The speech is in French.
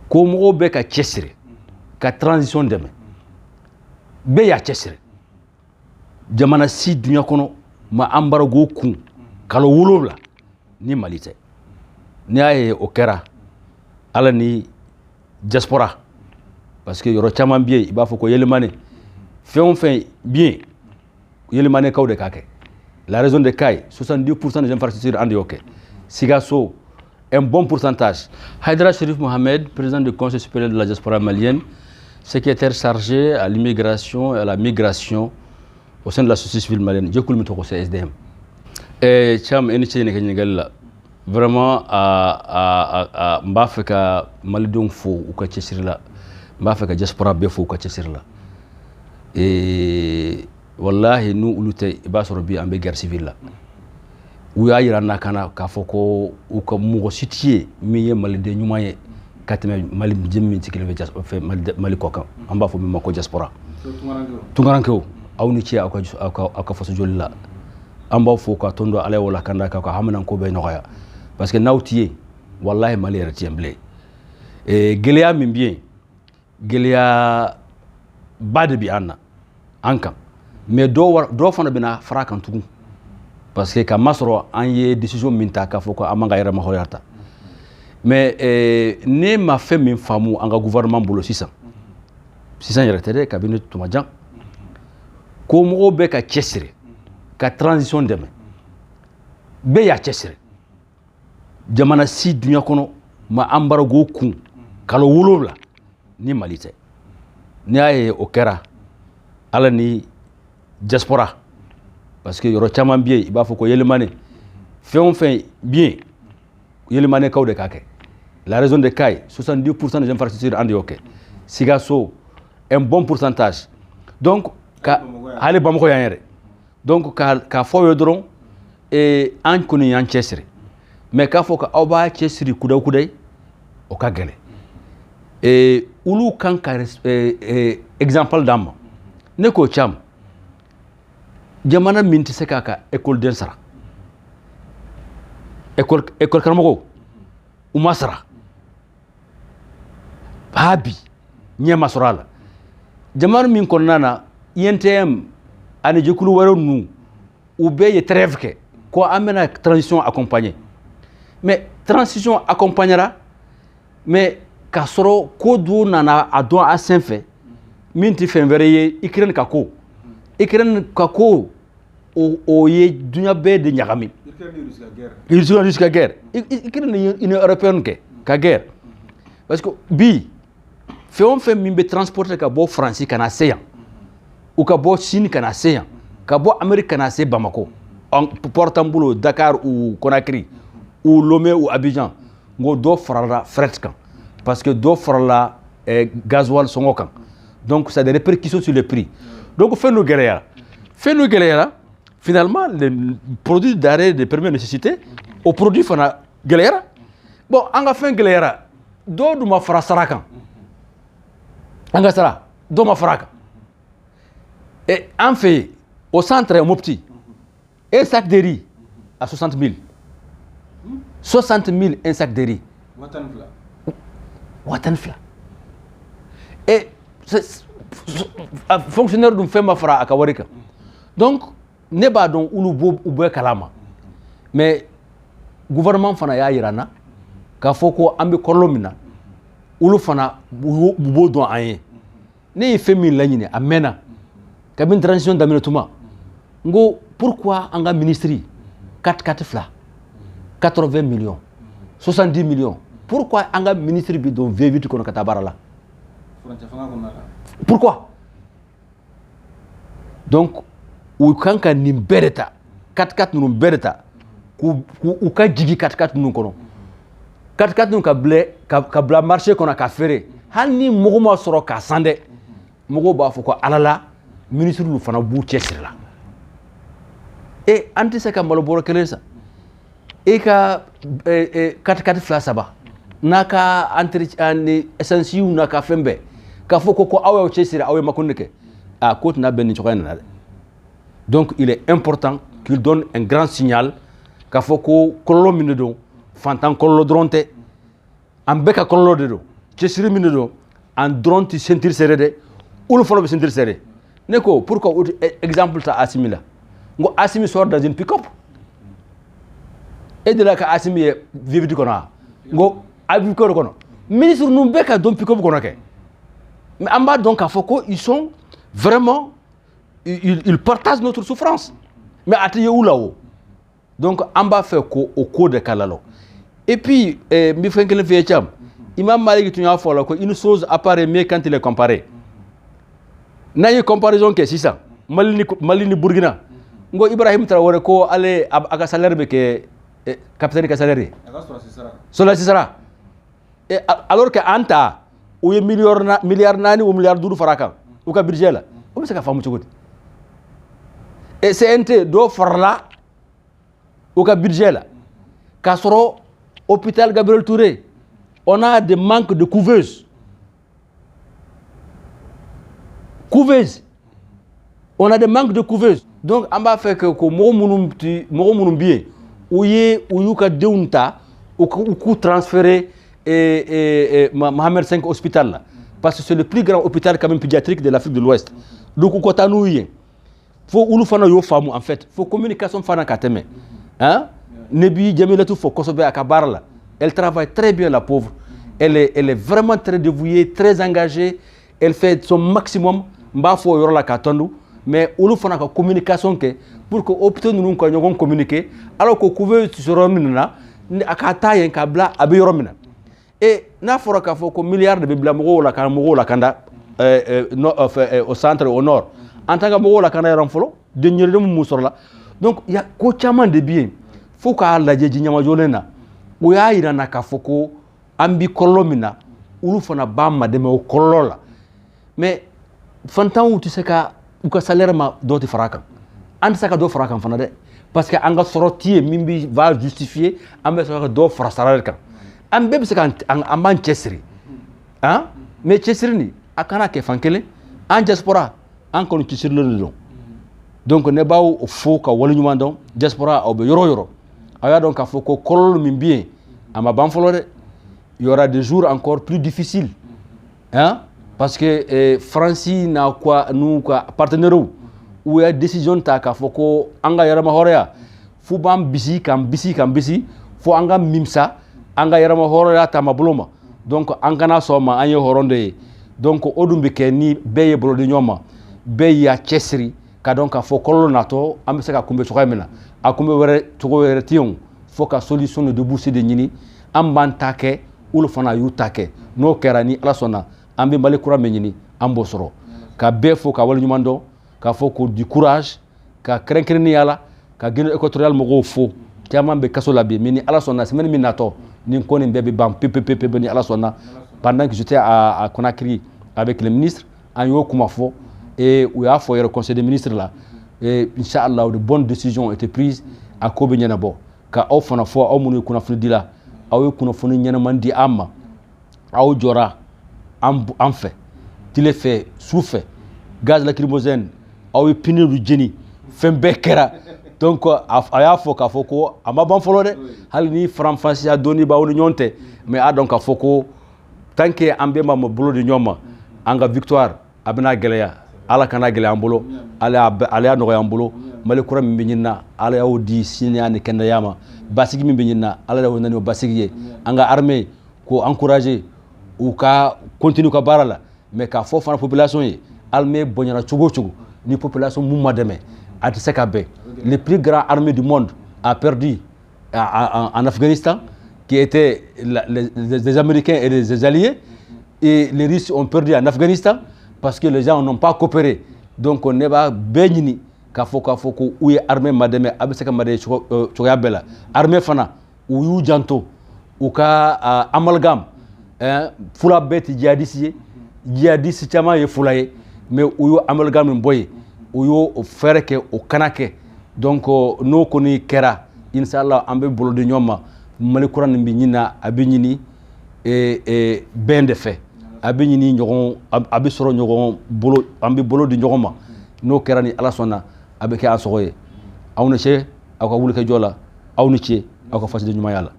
ko mɔgɔw bɛ ka cɛsiri ka transition dɛmɛ bɛɛ y'a cɛsiri jamana si dunya kɔnɔ ma embargo kun kalo 7 ni Mali tɛ ni y'a ye o kɛra ala ni diaspora parce que yɔrɔ caman bɛ yen i b'a fɔ ko yɛlɛmane fɛn o fɛn bɛ yen yɛlɛmanekaw de k'a kɛ la raison de cas 70% des infrastructures en Dioké. Sigasso, un bon pourcentage. Haïdara Chérif Mohamed, président du Conseil supérieur de la diaspora malienne, secrétaire chargé à l'immigration et à la migration au sein de la société civile malienne. Je suis le CSDM. Et Cham vraiment à Mbafeka Malidong fo ou Kachesirla, Mbafeka diaspora befo ou Kachesirla. Et wallahi nous ulute ibasorobi ambe guerre civile la u ya yirana kana ka foko u ka mugo sitié mi ye Mali de ñuma ye kateme Mali jemmi ci kele fe Mali ko kan amba fo mi mako diaspora tungarankew awni ci aka faso jolla amba fo ka tondo ale wala kanda ka hamnan ko be noya parce que nawtiye wallahi Mali retiemble e geleya min bien geleya bade bi anna ankan mais do fana bina fara kan tugun parce que ka masoro an ye décision min ta ka fo ko amanga yara mahoyata mais ne ma fait min famu anga gouvernement bolo 600 yara tede cabinet tumajan ko mo be ka cesire ka transition deme be ya cesire jamana si dunya kono ma embargo kun kalo 7 ni Mali tɛ ni ay o kɛra ala ni diaspora parce que yɔrɔ caman bɛ yen i b'a fɔ ko yɛlɛmane fɛn o fɛn bɛ yen yɛlɛmanekaw de k'a kɛ la raison de cas 70% des infrastructures en Dioké. Sigasso, un bon pourcentage. Donc hali Bamako yan yɛrɛ donc ka fɔ ye dɔrɔn an kɔni y'an cɛsiri mais k'a fɔ k'aw b'a cɛsiri kudayi o ka gɛlɛn ulu kan ka exemple d'an ma ne k'o Cham jamana min tɛ se k'a ka école den sara école karamɔgɔw u ma sara bi ɲɛ ma sɔrɔ a la jamana min kɔnɔna na INTM ani jɛkulu wɛrɛw ninnu u bɛɛ ye trêve kɛ ko an bɛna transition accompagner mais transition accompagnera mais k'a sɔrɔ ko dɔw nana a dɔn a sen fɛ min tɛ fɛn wɛrɛ ye Ukraine ka ko o ye dunya bɛɛ de ɲagami Ukraine ka guerre Ukraine ni Union européenne kɛ ka guerre parce que bi fɛn o fɛn min bɛ transporter ka bɔ France ka na se yan ou ka bɔ Chine ka na se yan ka bɔ Amérique ka na se Bamako porte en bolo Dakar ou Conakry ou Lomé ou Abidjan ngo dɔ farala fret kan parce que dɔ farala gasoil sɔngɔ kan donc ça a des répercussions sur le prix donc fɛn dɔ gɛlɛyara finalement les produits d'arrêt de première nécessité au produit fana gɛlɛyara bon an ka fɛn gɛlɛyara dɔ dun ma fara sara kan an ka sara dɔ ma fara kan et an fɛ yen au centre Mopti un sac de riz à 60 000 un sac de riz watan fila et fonctionnaire dun fɛn ma fara a ka wari kan donc ne b'a dɔn ulu bɛ kalama mais gouvernement fana y'a yira na k'a fɔ ko an bɛ kɔlɔlɔ min na ulu fana b'o dɔn an ye ne ye fɛn min laɲini a mɛnna kabini transition daminɛ tuma n ko pourquoi an ka ministre 4 fila 80 millions 70 millions pourquoi an ka ministre bi don V8 kɔnɔ ka taa baara la pourquoi donc u kan ka nin bɛɛ de ta 4 ninnu bɛɛ de ta k'u ka jigi 4 ninnu kɔnɔ 4 ninnu ka bila marché kɔnɔ ka feere hali ni mɔgɔ ma sɔrɔ k'a san dɛ mɔgɔw b'a fɔ ko ala la ministre lu fana b'u cɛsiri la et an tɛ se ka malo bɔrɔ kelen san e ka 4 fila 3 n'a ka essence n'a ka fɛn bɛɛ k'a fɔ ko aw y'aw cɛsiri aw ye makɔnni kɛ ko tɛna bɛn nin cogoya in na dɛ donc il est important qu'il donne un grand signal k'a fɔ ko kɔlɔlɔ min de don fantan kɔlɔlɔ dɔrɔn tɛ an bɛɛ ka kɔlɔlɔ de don cɛsiri min don en dɔrɔn ti sentir serré dɛ olu fɔlɔ bɛ sentir serré ne ko pourquoi exemple ta Assimi la ngo Assimi sort dans une pick-up et de là ka Assimi ye vivre du kɔnɔ ngo a vivre kɔnɔ ministre nu bɛɛ ka don pick-up kɔnɔ kɛ mais an b'a dɔn k'a fɔ ko ils sont vraiment ils partagent notre souffrance mais a tɛ ye u la o donc an b'a fɛ ko o ko de kala la et puis n bɛ fɛn kelen f'i ye Thiam Imam Malik tun y'a fɔ la ko une chose apparaît mieux quand il est comparé n'a ye comparaison kɛ sisan Mali ni Burkina ngo Ibrahim Traoré ko ale a ka salaire bɛ kɛ capitaine ka salaire ye Soldat Sisara alors que an ta u ye milliard 4 ou milliard 5 fara kan u ka budget la o bɛ se ka faamu cogo di et CNT dɔ farala u ka budget la k'a sɔrɔ hôpital Gabriel Touré on a des manques de couveuses on a des manques de couveuses donc an b'a fɛ ko mɔgɔ minnu bɛ yen u y'u ka denw ta u k'u transférer Mohamed V hospital là parce que c'est le plus grand hôpital quand même pédiatrique de l'Afrique de l'Ouest donc u ko taa n'u ye fo olu fana y'o faamu en fait fo communication fana ka tɛmɛ hein ne bi Jamilatu fo kosɛbɛ a ka baara la elle travaille très bien la pauvre elle est vraiment très dévouée très engagée elle fait son maximum n b'a fɔ o yɔrɔ la k'a tɔndu mais olu fana ka communication kɛ pour que hôpitaux ninnu ka ɲɔgɔn communiquer alors que couveuse yɔrɔ min na a ka taa yen k'a bila a bɛ yɔrɔ min na et n'a fɔra k'a fɔ ko milliard de bɛ bila mɔgɔw la ka mɔgɔw lakanda au centre au nord en tant que mɔgɔw lakanda yɔrɔ fɔlɔ denɲɛrɛnin mun sɔrɔ la donc il y a ko caman de bɛ yen fo k'a lajɛ jiɲɛmajɔlen na o y'a yira n na k'a fɔ ko an bi kɔlɔlɔ min na olu fana b'an ma dɛmɛ o kɔlɔlɔ la mais fantanw tɛ se ka u ka salaire ma dɔ tɛ fara a kan an tɛ se ka dɔ fara a kan fana dɛ parce que an ka sɔrɔ tɛ yen min bi va justifier an bɛ sɔrɔ ka dɔ fara salaire kan an bɛɛ bɛ se ka an b'an cɛsiri hein mais cɛsiri nin a kana kɛ fan kelen an diaspora an kɔni cɛsirilen de don donc ne b'aw fo ka waleɲuman dɔn diaspora aw bɛ yɔrɔ o yɔrɔ a y'a dɔn k'a fɔ ko kɔlɔlɔ min bɛ yen a ma ban fɔlɔ dɛ il y aura des jours encore plus difficiles hein parce que France n'a quoi nous quoi partenaires ou a décision ta k'a fɔ ko an ka yɛrɛma hɔrɔnya fo b'an bisi k'an bisi fo an ka mimisa an ka yɛrɛma hɔrɔnya taama bolo ma donc an kana sɔn ma an ye hɔrɔn de ye donc o dun bɛ kɛ ni bɛɛ ye bolo di ɲɔgɔn ma bɛɛ y'a cɛsiri ka dɔn k'a fɔ kɔlɔlɔ natɔ an bɛ se ka kunbɛ cogoya min na a kunbɛ cogo wɛrɛ tɛ yen fo ka solution de débouché de ɲini an b'an ta kɛ olu fana y'u ta kɛ n'o kɛra ni ala sɔnna an bɛ Mali kura min ɲini an b'o sɔrɔ ka bɛɛ fo ka waleɲuman dɔn k'a fɔ ko du courage ka kɛrɛnkɛrɛnnenya la ka Guinée équatoriale mɔgɔw fo caman bɛ kaso la bi mais ni ala sɔnna semaine min natɔ nin ko nin bɛɛ bɛ ban pepepepe ni ala sɔnna pendant que j'étais à Conakry avec le ministre an y'o kuma fɔ et u y'a fɔ yɛrɛ conseil des ministres la et inchallah de bonnes décisions ont été prises a ko bɛ ɲɛnabɔ ka aw fana fɔ aw minnu ye kunnafoni di la aw ye kunnafoni ɲɛnaman di an ma aw jɔra an fɛ tile fɛ su fɛ gaz lacrymogène aw ye pneu jeni fɛn bɛɛ kɛra donc a y'a fɔ k'a fɔ ko a ma ban fɔlɔ dɛ hali ni faranfasiya dɔnni b'aw ni ɲɔgɔn tɛ mais a dɔn k'a fɔ ko tant que an bɛɛ ma bolo di ɲɔgɔn ma an ka victoire a bɛna gɛlɛya ala kana gɛlɛya an bolo ale y'a nɔgɔya an bolo Mali kura min bɛ ɲini na ala y'o di sinaya ni kɛnɛya ma basigi min bɛ ɲini na ala y'o nani o basigi ye an ka armée k'o encourager u ka continue ka baara la mais k'a fɔ fana population ye armée bonyana cogo o cogo ni population mun ma dɛmɛ a tɛ se ka bɛn le plus grand armée du monde a perdu en Afghanistan qui était les Américains et les Alliés et les Russes ont perdu en Afghanistan parce que les gens n'ont pas coopéré donc on ne b'a bɛɛ ɲini k'a fɔ ko u ye armée ma dɛmɛ a bɛ se ka ma dɛmɛ cogoya bɛɛ la armée fana u y'u janto u ka amalgame fula bɛɛ tɛ djihadiste ye djihadiste caman ye fula ye mais u y'o amalgame min bɔ yen u y'o fɛɛrɛ kɛ o kana kɛ donc n'o kɔni kɛra inshallah an bɛ bolo di ɲɔgɔn ma Mali kura nin bɛ ɲini na a bɛ ɲini bɛn de fɛ a bɛ ɲini ɲɔgɔn a bɛ sɔrɔ ɲɔgɔn bolo an bɛ bolo di ɲɔgɔn ma n'o kɛra ni ala sɔnna a bɛ kɛ an sogo ye aw ni ce aw ka wulikajɔ la aw ni ce aw ka fasoden ɲumanya la